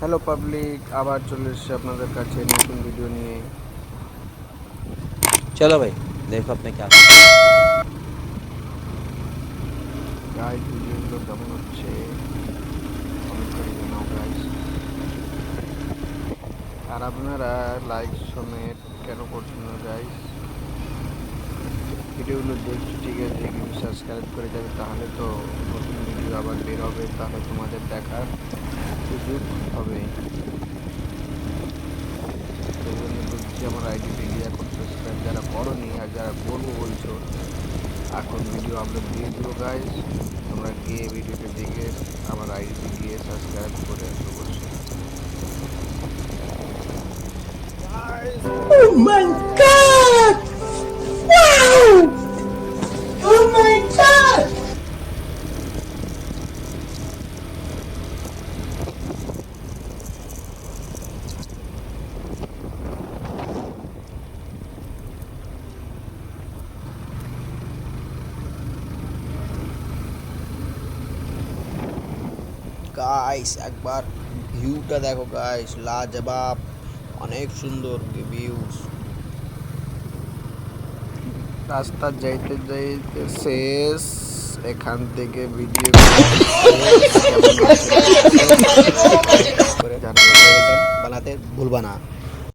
Hello public আবার চলে এসেছি আপনাদের কাছে নতুন ভিডিও নিয়ে। चलो भाई देखो अपने क्या গাইস ভিডিওগুলো কেমন হচ্ছে কমেন্ট করে জানাও গাইস। আর আপনারা লাইক সমেত কেন করছেন না গাইস? ভিডিওগুলো দেখছি ঠিক আছে, কিন্তু সাবস্ক্রাইব করে যাবে, তাহলে তো নতুন ভিডিও আবার বের হবে, তাহলে তোমাদের দেখার সুযোগ হবে। সেই জন্য বলছি আমার আইডিটি গিয়ে এখন সাবস্ক্রাইব যারা করনি আর যারা করবো বলছো, এখন ভিডিও আপলোড দিয়ে দিও গাইস। তোমরা গিয়ে ভিডিওটা দেখে আমার আইডিতে গিয়ে সাবস্ক্রাইব করে আসো অবশ্যই। Oh my god! Wow! Oh my god! Guys একবার ভিউটা দেখো গাইস, লাজবাব, অনেক সুন্দর ভিউস। রাস্তা যাইতে যাইতে শেষ, এখান থেকে ভিডিও করে বানাতে ভুলবা না।